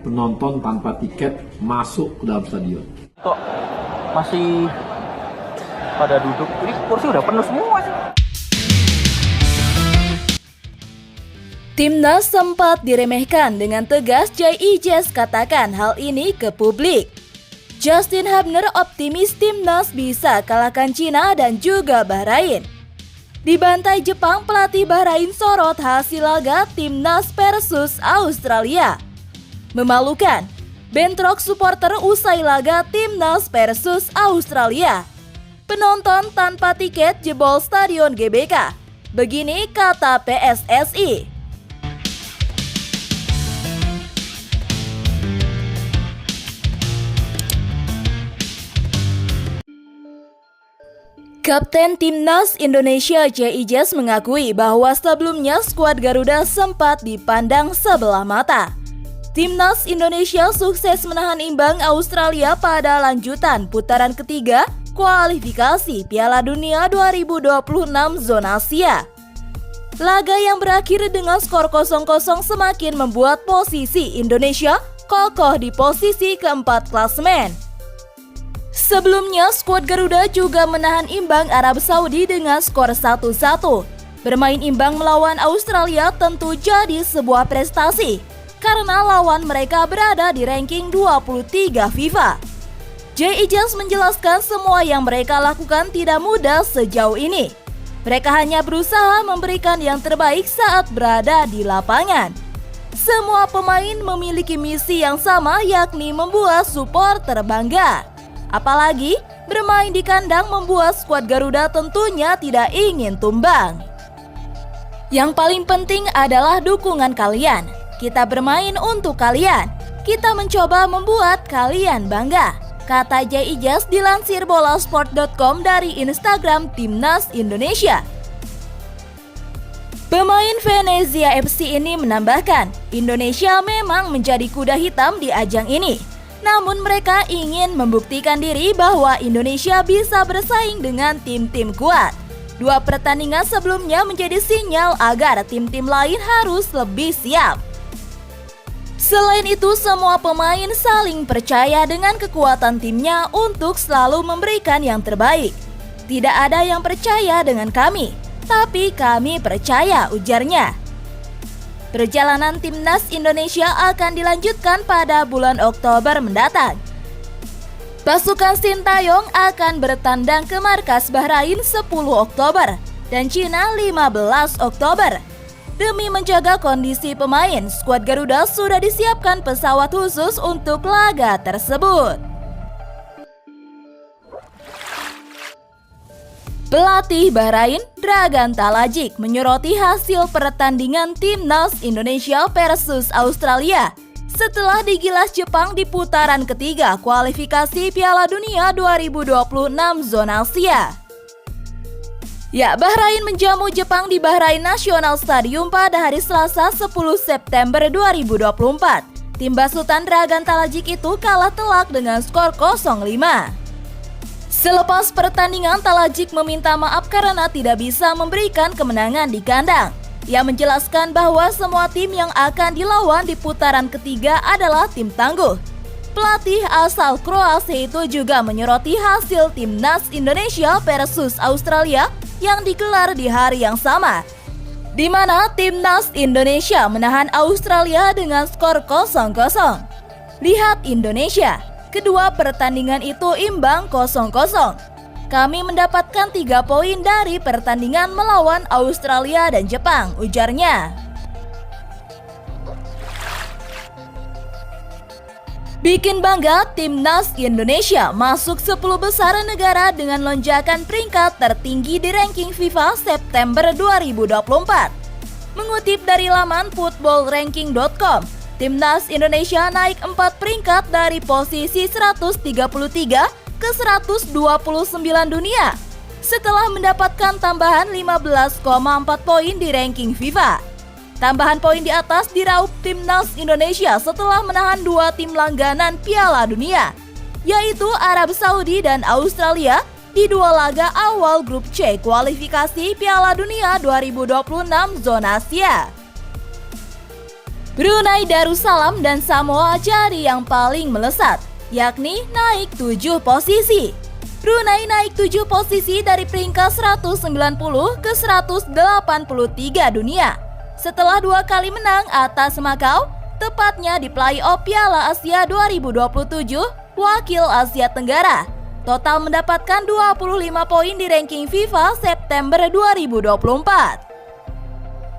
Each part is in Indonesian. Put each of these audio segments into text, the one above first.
penonton tanpa tiket masuk ke dalam stadion. Kok masih pada duduk? Ini kursi udah penuh semua sih. Timnas sempat diremehkan dengan tegas JIJS katakan hal ini ke publik. Justin Hubner optimis Timnas bisa kalahkan Cina dan juga Bahrain. Dibantai Jepang, pelatih Bahrain sorot hasil laga Timnas versus Australia. Memalukan, bentrok supporter usai laga Timnas versus Australia. Penonton tanpa tiket jebol Stadion GBK. Begini kata PSSI. Kapten Timnas Indonesia JIJS mengakui bahwa sebelumnya skuad Garuda sempat dipandang sebelah mata. Timnas Indonesia sukses menahan imbang Australia pada lanjutan putaran ketiga kualifikasi Piala Dunia 2026 zona Asia. Laga yang berakhir dengan skor 0-0 semakin membuat posisi Indonesia kokoh di posisi keempat klasemen. Sebelumnya, skuad Garuda juga menahan imbang Arab Saudi dengan skor 1-1. Bermain imbang melawan Australia tentu jadi sebuah prestasi, karena lawan mereka berada di ranking 23 FIFA. JIJS menjelaskan semua yang mereka lakukan tidak mudah sejauh ini. Mereka hanya berusaha memberikan yang terbaik saat berada di lapangan. Semua pemain memiliki misi yang sama, yakni membuat supporter bangga. Apalagi bermain di kandang membuat skuad Garuda tentunya tidak ingin tumbang. Yang paling penting adalah dukungan kalian. Kita bermain untuk kalian. Kita mencoba membuat kalian bangga, kata JIJS dilansir bolasport.com dari Instagram Timnas Indonesia. Pemain Venezia FC ini menambahkan, Indonesia memang menjadi kuda hitam di ajang ini. Namun mereka ingin membuktikan diri bahwa Indonesia bisa bersaing dengan tim-tim kuat. Dua pertandingan sebelumnya menjadi sinyal agar tim-tim lain harus lebih siap. Selain itu, semua pemain saling percaya dengan kekuatan timnya untuk selalu memberikan yang terbaik. Tidak ada yang percaya dengan kami, tapi kami percaya, ujarnya. Perjalanan Timnas Indonesia akan dilanjutkan pada bulan Oktober mendatang. Pasukan Sintayong akan bertandang ke markas Bahrain 10 Oktober dan Cina 15 Oktober. Demi menjaga kondisi pemain, skuad Garuda sudah disiapkan pesawat khusus untuk laga tersebut. Pelatih Bahrain, Dragan Talajik, menyoroti hasil pertandingan Timnas Indonesia versus Australia setelah digilas Jepang di putaran ketiga kualifikasi Piala Dunia 2026 zona Asia. Ya, Bahrain menjamu Jepang di Bahrain National Stadium pada hari Selasa 10 September 2024. Tim basutan Dragan Talajik itu kalah telak dengan skor 0-5. Selepas pertandingan, Talajik meminta maaf karena tidak bisa memberikan kemenangan di kandang. Ia menjelaskan bahwa semua tim yang akan dilawan di putaran ketiga adalah tim tangguh. Pelatih asal Kroasia itu juga menyoroti hasil Timnas Indonesia versus Australia yang digelar di hari yang sama, di mana Timnas Indonesia menahan Australia dengan skor 0-0. Lihat Indonesia. Kedua pertandingan itu imbang 0-0. Kami mendapatkan 3 poin dari pertandingan melawan Australia dan Jepang, ujarnya. Bikin bangga, Timnas Indonesia masuk 10 besar negara dengan lonjakan peringkat tertinggi di ranking FIFA September 2024. Mengutip dari laman footballranking.com, Timnas Indonesia naik 4 peringkat dari posisi 133 ke 129 dunia setelah mendapatkan tambahan 15,4 poin di ranking FIFA. Tambahan poin di atas diraup Timnas Indonesia setelah menahan 2 tim langganan Piala Dunia, yaitu Arab Saudi dan Australia di 2 laga awal grup C kualifikasi Piala Dunia 2026 zona Asia. Brunei Darussalam dan Samoa jadi yang paling melesat, yakni naik 7 posisi. Brunei naik 7 posisi dari peringkat 190 ke 183 dunia setelah 2 kali menang atas Makau, tepatnya di playoff Piala Asia 2027 Wakil Asia Tenggara. Total mendapatkan 25 poin di ranking FIFA September 2024.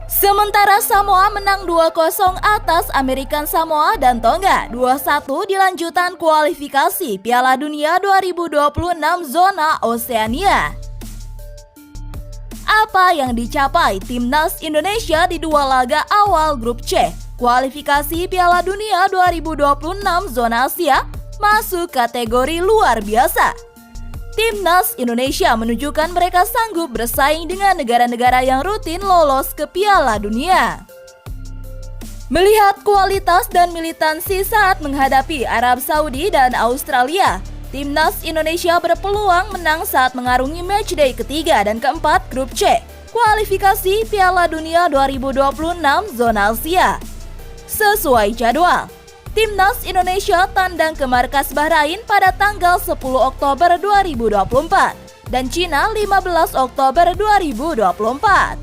Sementara Samoa menang 2-0 atas American Samoa dan Tonga 2-1 di lanjutan kualifikasi Piala Dunia 2026 zona Oseania. Apa yang dicapai Timnas Indonesia di 2 laga awal grup C kualifikasi Piala Dunia 2026 zona Asia masuk kategori luar biasa. Timnas Indonesia menunjukkan mereka sanggup bersaing dengan negara-negara yang rutin lolos ke Piala Dunia. Melihat kualitas dan militansi saat menghadapi Arab Saudi dan Australia, Timnas Indonesia berpeluang menang saat mengarungi matchday ketiga dan keempat grup C, kualifikasi Piala Dunia 2026 zona Asia. Sesuai jadwal, Timnas Indonesia tandang ke markas Bahrain pada tanggal 10 Oktober 2024 dan Cina 15 Oktober 2024.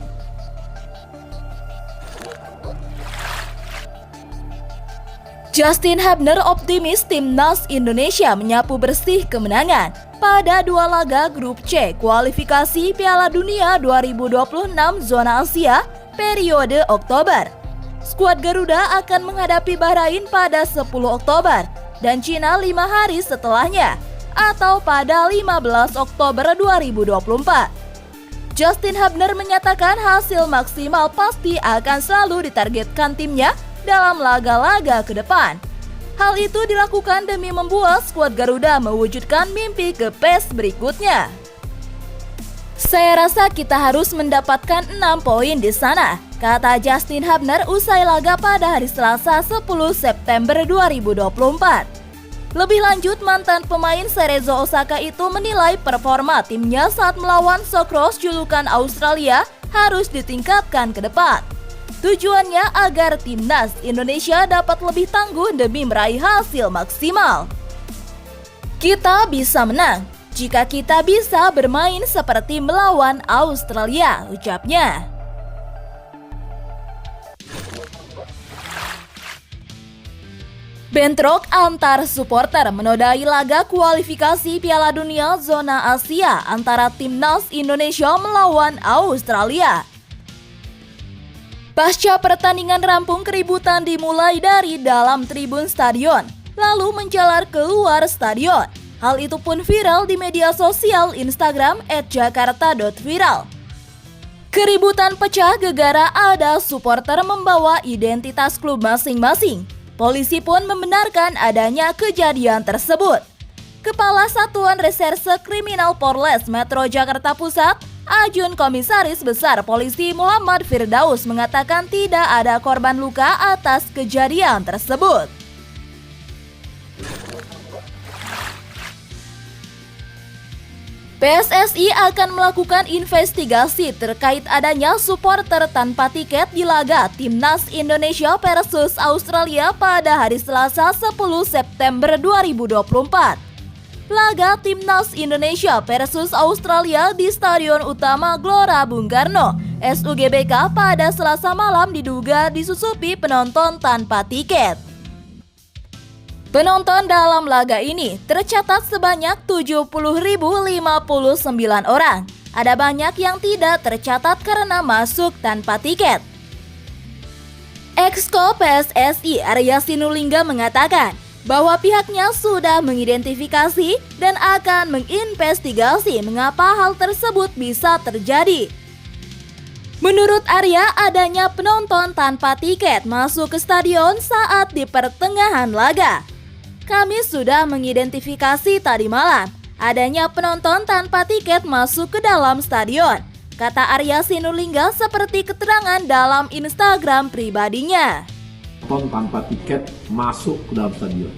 Justin Hubner optimis Timnas Indonesia menyapu bersih kemenangan pada 2 laga grup C kualifikasi Piala Dunia 2026 zona Asia periode Oktober. Skuad Garuda akan menghadapi Bahrain pada 10 Oktober dan Cina 5 hari setelahnya atau pada 15 Oktober 2024. Justin Hubner menyatakan hasil maksimal pasti akan selalu ditargetkan timnya dalam laga-laga ke depan. Hal itu dilakukan demi membuat skuad Garuda mewujudkan mimpi ke PES berikutnya. Saya rasa kita harus mendapatkan 6 poin di sana, kata Justin Hubner usai laga pada hari Selasa 10 September 2024. Lebih lanjut, mantan pemain Cerezo Osaka itu menilai performa timnya saat melawan Socceroos julukan Australia harus ditingkatkan ke depan. Tujuannya agar Timnas Indonesia dapat lebih tangguh demi meraih hasil maksimal. Kita bisa menang jika kita bisa bermain seperti melawan Australia, ucapnya. Bentrok antar supporter menodai laga kualifikasi Piala Dunia zona Asia antara Timnas Indonesia melawan Australia. Pasca pertandingan rampung, keributan dimulai dari dalam tribun stadion, lalu menjalar keluar stadion. Hal itu pun viral di media sosial Instagram @jakarta.viral. Keributan pecah gegara ada supporter membawa identitas klub masing-masing. Polisi pun membenarkan adanya kejadian tersebut. Kepala Satuan Reserse Kriminal Polres Metro Jakarta Pusat, Ajun Komisaris Besar Polisi Muhammad Firdaus mengatakan tidak ada korban luka atas kejadian tersebut. PSSI akan melakukan investigasi terkait adanya supporter tanpa tiket di laga Timnas Indonesia versus Australia pada hari Selasa 10 September 2024. Laga Timnas Indonesia versus Australia di Stadion Utama Gelora Bung Karno, SUGBK pada Selasa malam diduga disusupi penonton tanpa tiket. Penonton dalam laga ini tercatat sebanyak 70.059 orang. Ada banyak yang tidak tercatat karena masuk tanpa tiket. Exco PSSI Arya Sinulinga mengatakan bahwa pihaknya sudah mengidentifikasi dan akan menginvestigasi mengapa hal tersebut bisa terjadi. Menurut Arya, adanya penonton tanpa tiket masuk ke stadion saat di pertengahan laga. Kami sudah mengidentifikasi tadi malam adanya penonton tanpa tiket masuk ke dalam stadion, kata Arya Sinulinga seperti keterangan dalam Instagram pribadinya. Penonton tanpa tiket masuk ke dalam stadion.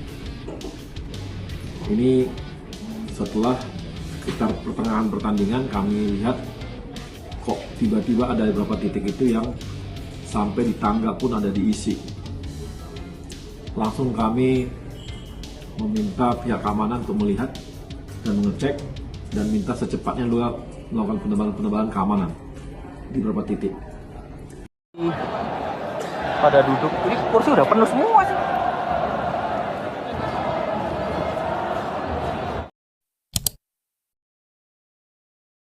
Ini setelah sekitar pertengahan pertandingan kami lihat kok tiba-tiba ada beberapa titik itu yang sampai di tangga pun ada diisi. langsung kami meminta pihak keamanan untuk melihat dan mengecek dan minta secepatnya juga melakukan penebalan keamanan di beberapa titik. Pada duduk, ini kursi udah penuh semua sih.